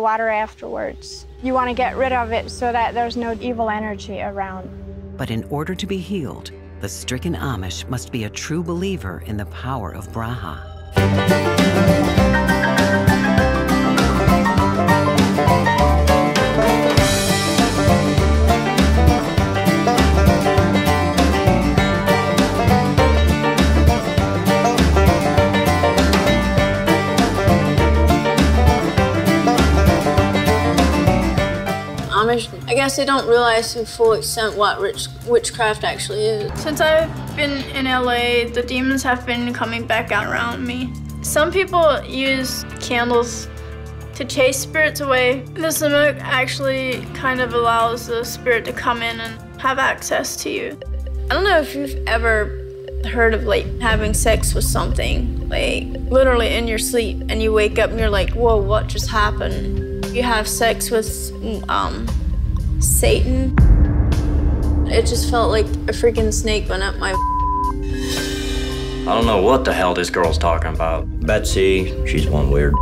water afterwards. You want to get rid of it so that there's no evil energy around. But in order to be healed, the stricken Amish must be a true believer in the power of Braha. I guess they don't realize to full extent what witchcraft actually is. Since I've been in LA, the demons have been coming back out around me. Some people use candles to chase spirits away. The smoke actually kind of allows the spirit to come in and have access to you. I don't know if you've ever heard of like having sex with something, like literally in your sleep, and you wake up and you're like, whoa, what just happened? You have sex with Satan. It just felt like a freaking snake went up my I don't know what the hell this girl's talking about. Betsy, she's one weird.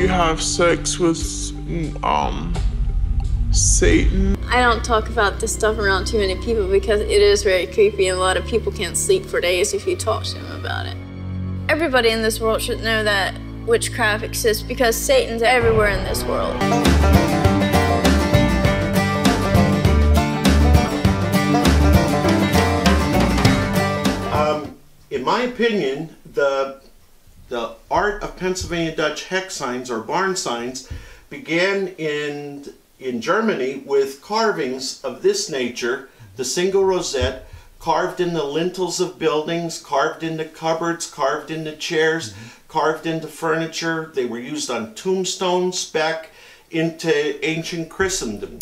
Have sex with Satan. I don't talk about this stuff around too many people because it is very creepy and a lot of people can't sleep for days if you talk to them about it. Everybody in this world should know that witchcraft exists because Satan's everywhere in this world. In my opinion, the art of Pennsylvania Dutch hex signs or barn signs began in Germany with carvings of this nature, the single rosette, carved in the lintels of buildings, carved into cupboards, carved into chairs, carved into furniture. They were used on tombstones back into ancient Christendom.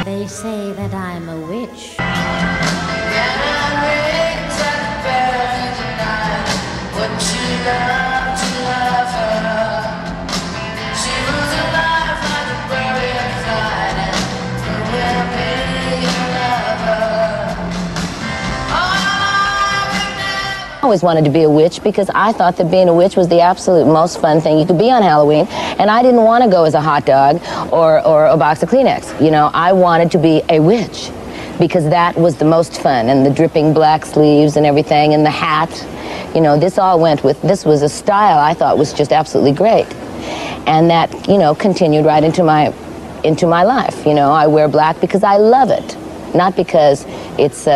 They say that I'm a witch. I always wanted to be a witch because I thought that being a witch was the absolute most fun thing you could be on Halloween, and I didn't want to go as a hot dog or a box of Kleenex. You know, I wanted to be a witch because that was the most fun, and the dripping black sleeves and everything, and the hat. You know, this all went with, this was a style I thought was just absolutely great. And that, you know, continued right into my life. You know, I wear black because I love it, not because it's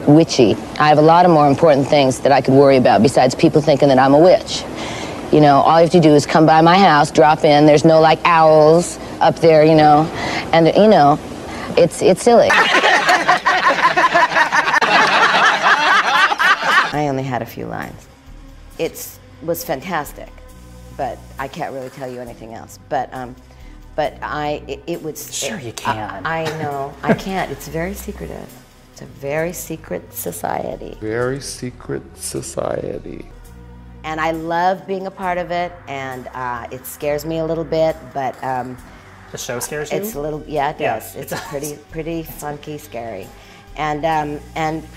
witchy. I have a lot of more important things that I could worry about besides people thinking that I'm a witch. You know, all you have to do is come by my house, drop in. There's no, like, owls up there, you know, and, you know, it's silly. I only had a few lines. It was fantastic, but I can't really tell you anything else. But it would... Sure you can. I know, I can't. It's very secretive. It's a very secret society. Very secret society. And I love being a part of it, and it scares me a little bit, but... the show scares you? It's a little, yeah, it does. Yeah, it's pretty funky, scary. And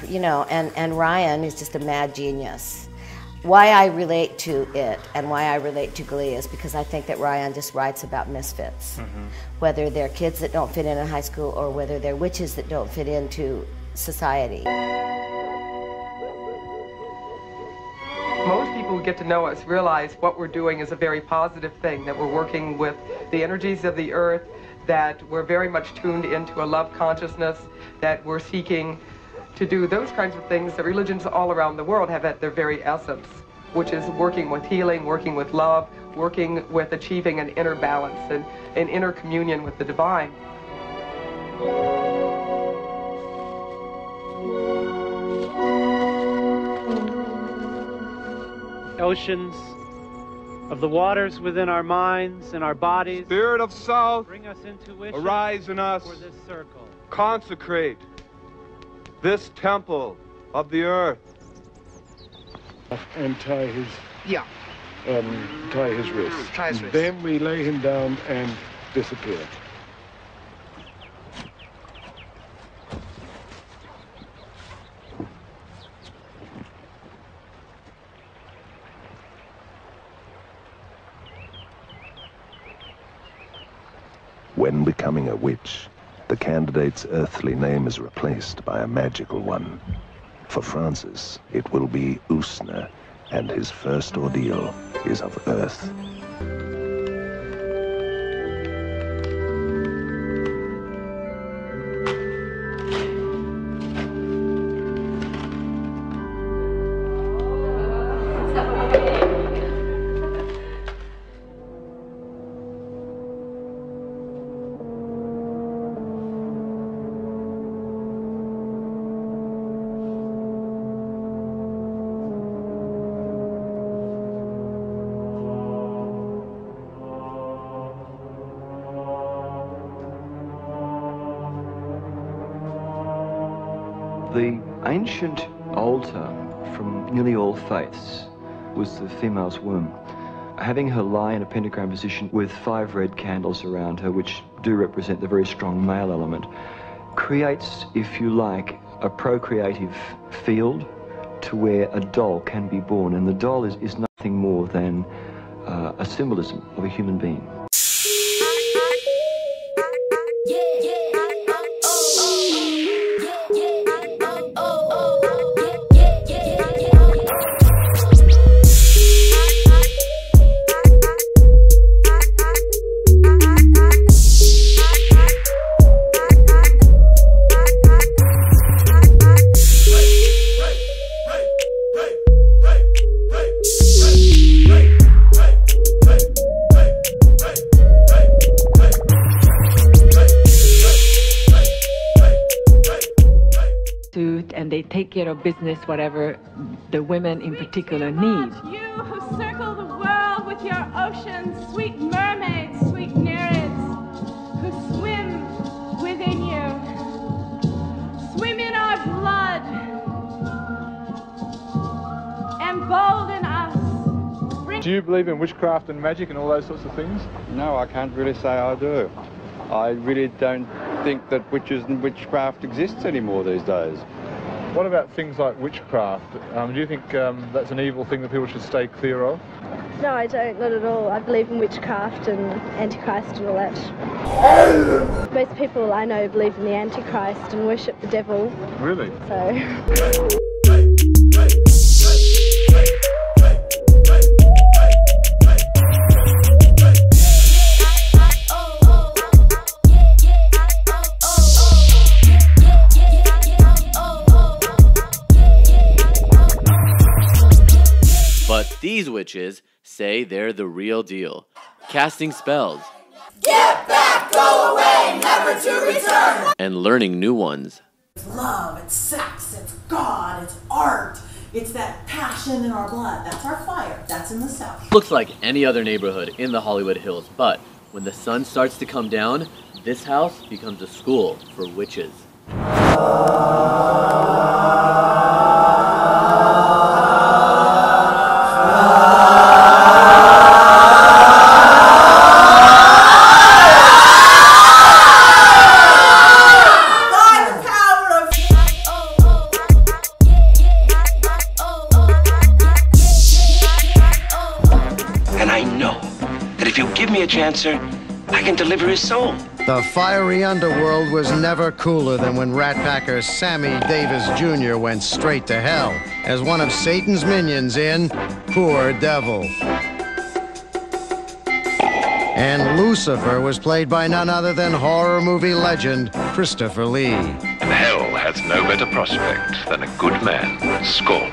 you know, and Ryan is just a mad genius. Why I relate to it and why I relate to Glee is because I think that Ryan just writes about misfits. Whether they're kids that don't fit in high school or whether they're witches that don't fit into society. Most people who get to know us realize what we're doing is a very positive thing, that we're working with the energies of the earth, that we're very much tuned into a love consciousness, that we're seeking to do those kinds of things that religions all around the world have at their very essence, which is working with healing, working with love, working with achieving an inner balance and an inner communion with the divine. Oceans of the waters within our minds and our bodies. Spirit of South, bring us intuition, arise in us, for this circle. Consecrate this temple of the earth. And tie his wrists. Tie his wrists. Then we lay him down and disappear. When becoming a witch, the candidate's earthly name is replaced by a magical one. For Francis, it will be Usna, and his first ordeal is of earth. The ancient altar from nearly all faiths was the female's womb. Having her lie in a pentagram position with 5 red candles around her, which do represent the very strong male element, creates, if you like, a procreative field to where a doll can be born. And the doll is nothing more than a symbolism of a human being. And they take care of business, whatever the women in particular need. You who circle the world with your oceans, sweet mermaids, sweet nereids, who swim within you, swim in our blood, embolden us. Do you believe in witchcraft and magic and all those sorts of things? No, I can't really say I do. I really don't think that witches and witchcraft exists anymore these days. What about things like witchcraft? Do you think that's an evil thing that people should stay clear of? No, I don't, not at all. I believe in witchcraft and Antichrist and all that. Most people I know believe in the Antichrist and worship the devil. Really? So... these witches say they're the real deal, casting spells. Get back, go away, never to return. And learning new ones. It's love, it's sex, it's God, it's art. It's that passion in our blood. That's our fire. That's in the South. Looks like any other neighborhood in the Hollywood Hills, but when the sun starts to come down, this house becomes a school for witches. Chancer, I can deliver his soul. The fiery underworld was never cooler than when Rat Packer Sammy Davis Jr. went straight to hell as one of Satan's minions in Poor Devil. And Lucifer was played by none other than horror movie legend Christopher Lee. And hell has no better prospect than a good man scorned.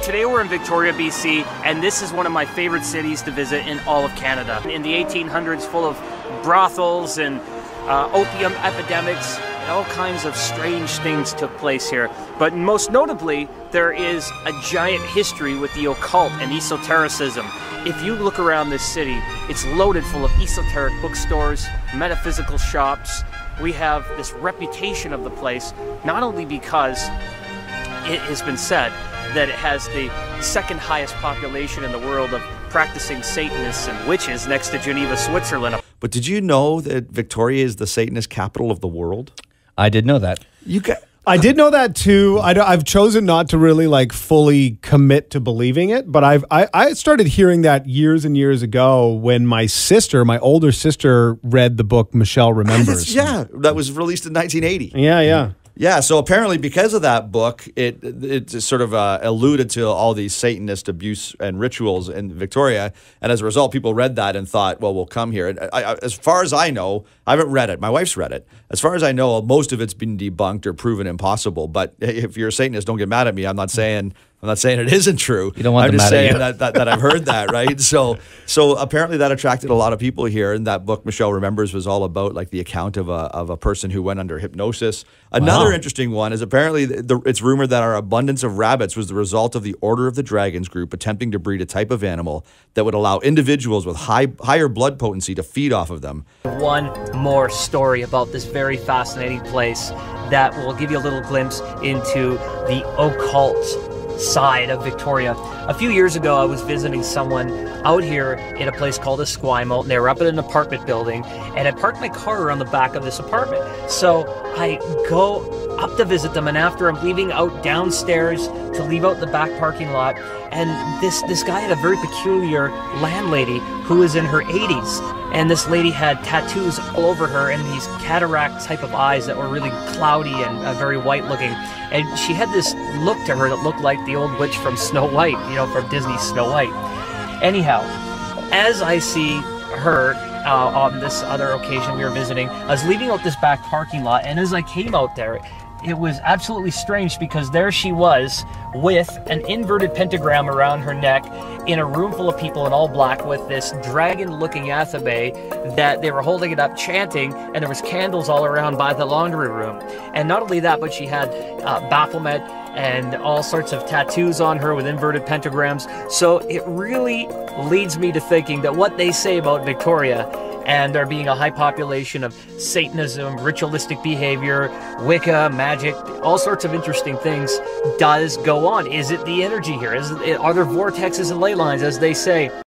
Today we're in Victoria, BC, and this is one of my favorite cities to visit in all of Canada. In the 1800s, full of brothels and opium epidemics, and all kinds of strange things took place here. But most notably, there is a giant history with the occult and esotericism. If you look around this city, it's loaded full of esoteric bookstores, metaphysical shops. We have this reputation of the place, not only because it has been said that it has the second highest population in the world of practicing Satanists and witches next to Geneva, Switzerland. But did you know that Victoria is the Satanist capital of the world? I did know that. I did know that too. I've chosen not to really like fully commit to believing it, but I started hearing that years and years ago when my older sister, read the book Michelle Remembers. Yeah, that was released in 1980. Yeah. Yeah, so apparently because of that book, it sort of alluded to all these Satanist abuse and rituals in Victoria, and as a result, people read that and thought, well, we'll come here. And as far as I know, I haven't read it. My wife's read it. As far as I know, most of it's been debunked or proven impossible. But if you're a Satanist, don't get mad at me. I'm not saying it isn't true. You don't want I'm them just mad at saying you. that I've heard that, right? So apparently that attracted a lot of people here. And that book, Michelle Remembers, was all about like the account of a person who went under hypnosis. Another interesting one is apparently it's rumored that our abundance of rabbits was the result of the Order of the Dragons group attempting to breed a type of animal that would allow individuals with higher blood potency to feed off of them. One more story about this very fascinating place that will give you a little glimpse into the occult side of Victoria. A few years ago, I was visiting someone out here in a place called Esquimalt, and they were up in an apartment building, and I parked my car around the back of this apartment. So I go up to visit them, and after I'm leaving out downstairs to leave out the back parking lot, and this guy had a very peculiar landlady who was in her 80s, and this lady had tattoos all over her and these cataract type of eyes that were really cloudy and very white looking. And she had this look to her that looked like the old witch from Snow White, from Disney's Snow White. Anyhow, as I see her on this other occasion we were visiting, I was leaving out this back parking lot, and as I came out there, it was absolutely strange because there she was with an inverted pentagram around her neck in a room full of people in all black with this dragon-looking athabe that they were holding it up chanting, and there was candles all around by the laundry room. And not only that, but she had Baphomet and all sorts of tattoos on her with inverted pentagrams. So it really leads me to thinking that what they say about Victoria and there being a high population of Satanism, ritualistic behavior, Wicca, magic, all sorts of interesting things does go on. Is it the energy here? Are there vortexes and ley lines, as they say?